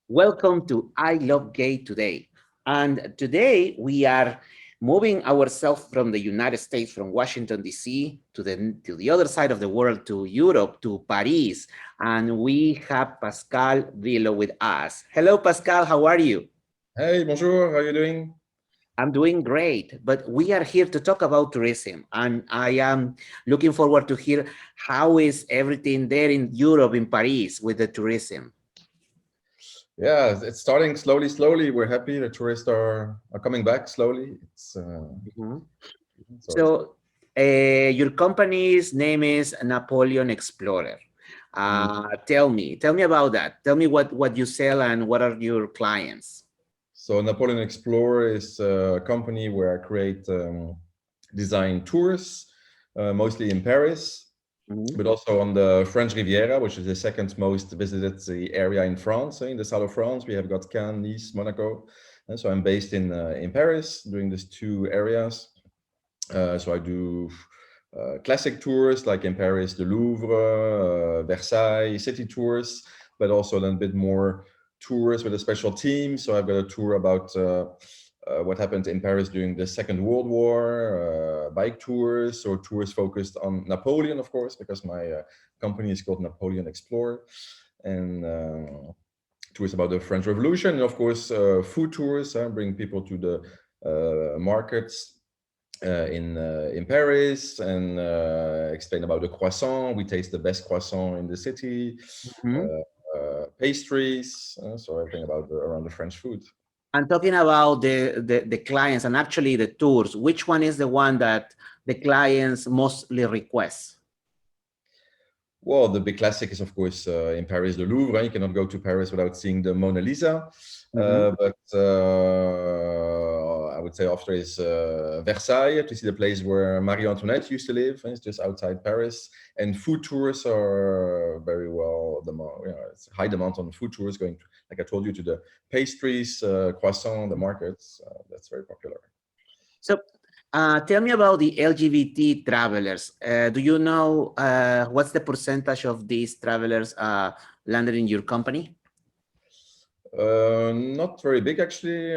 Welcome to I Love Gay today. And today we are moving ourselves from the United States, from Washington, D.C., to the other side of the world, to Europe, to Paris. And we have Pascal Billaud with us. Hello, Pascal. How are you? Hey, bonjour, how are you doing? I'm doing great, but we are here to talk about tourism, and I am looking forward to hear how is everything there in Europe, in Paris, with the tourism. Yeah, it's starting slowly. We're happy the tourists are coming back slowly. Mhm. So it's So, your company's name is Napoleon Explorer. mm. Tell me about that. Tell me what you sell and what are your clients. So NapoleonXplore is a company where I create design tours, mostly in Paris, Mhm. but also on the French Riviera, which is the second most visited area in France. In the south of France, we have got Cannes, Nice, Monaco, and so I'm based in Paris, doing these two areas. So I do classic tours like in Paris, the Louvre, Versailles, city tours, but also a little bit more tours with a special team. So I've got a tour about what happened in Paris during the Second World War, bike tours, or tours focused on Napoleon, of course, because my company is called Napoleon Explorer, and tours about the French Revolution, and of course, food tours, bring people to the markets in Paris and explain about the croissant. We taste the best croissant in the city, Mhm. pastries, so everything about around the French food. And talking about the clients and actually the tours, which one is the one that the clients mostly request? Well, the big classic is, of course, in Paris, the Louvre. You cannot go to Paris without seeing the Mona Lisa. Mhm. But I would say after is Versailles, to see the place where Marie Antoinette used to live. It's just outside Paris. And food tours are very well demand. It's high demand on food tours, going, like I told you, to the pastries, croissant, the markets. That's very popular. So, tell me about the LGBT travelers. Do you know what's the percentage of these travelers landed in your company? Not very big, actually.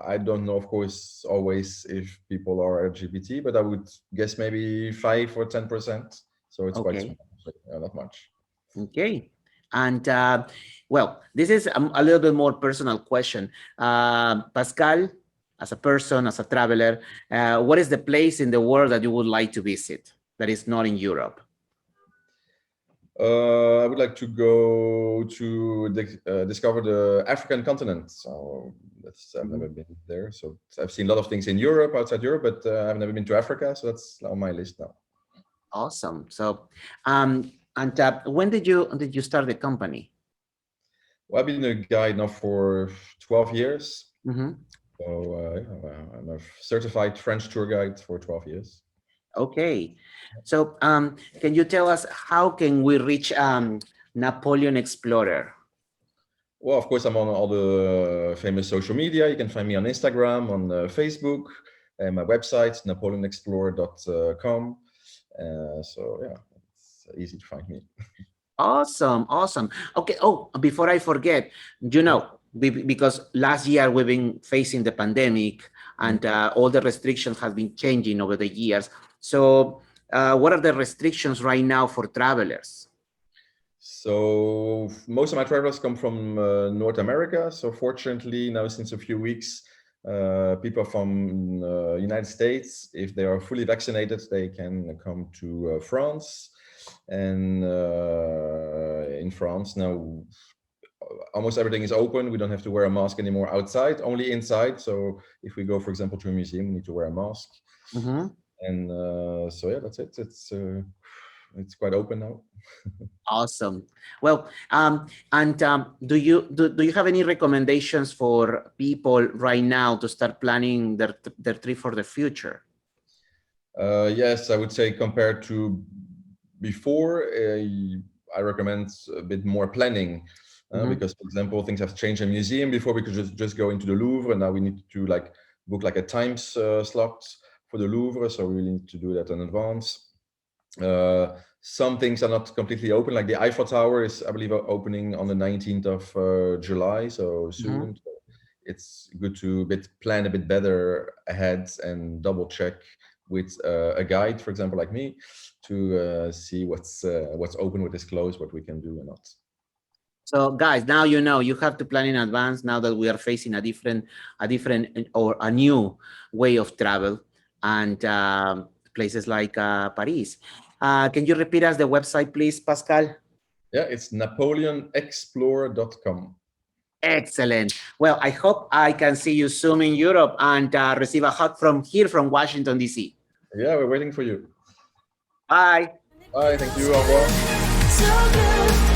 I don't know, of course, always if people are LGBT, but I would guess maybe 5 or 10%. So it's quite Okay, small, so, not much. okay. And well, this is a little bit more personal question. Pascal, as a person, as a traveler, what is the place in the world that you would like to visit that is not in Europe? I would like to go to discover the African continent. So I've never been there. So I've seen a lot of things in Europe, outside Europe, but I've never been to Africa. So that's on my list now. Awesome. So, and when did you start the company? Well, I've been a guide now for 12 years. Mhm. So yeah, I'm a certified French tour guide for 12 years. Okay. So, can you tell us how can we reach Napoleon Explorer? Well, of course, I'm on all the famous social media. You can find me on Instagram, on Facebook, and my website, napoleonexplore.com. So yeah, it's easy to find me. Awesome, awesome. Okay. Oh, before I forget, because last year we've been facing the pandemic and all the restrictions have been changing over the years. So, what are the restrictions right now for travelers? So most of my travelers come from North America. So fortunately, now since a few weeks, people from United States, if they are fully vaccinated, they can come to France. And in France now, almost everything is open. We don't have to wear a mask anymore outside, only inside. So if we go, for example, to a museum, we need to wear a mask. Mhm. And so yeah, that's it. It's quite open now. Awesome. Well, and do you have any recommendations for people right now to start planning their trip for the future? Yes, I would say compared to before, I recommend a bit more planning Mhm. because, for example, things have changed in museum. Before we could just go into the Louvre, and now we need to like book like a time slot for the Louvre, so we really need to do that in advance. some things are not completely open. Like the Eiffel Tower is, I believe, opening on the 19th of July, so soon. So it's good to plan a bit better ahead and double check with a guide, for example, like me, to see what's open, what is closed, what we can do and not. So guys, now you know you have to plan in advance now that we are facing a different or a new way of travel, and places like Paris. Can you repeat us the website, please, Pascal? Yeah, it's NapoleonXplore.com. Excellent. Well, I hope I can see you soon in Europe and receive a hug from Washington, D.C. Yeah, we're waiting for you. Bye. Bye, thank you, au revoir. So good.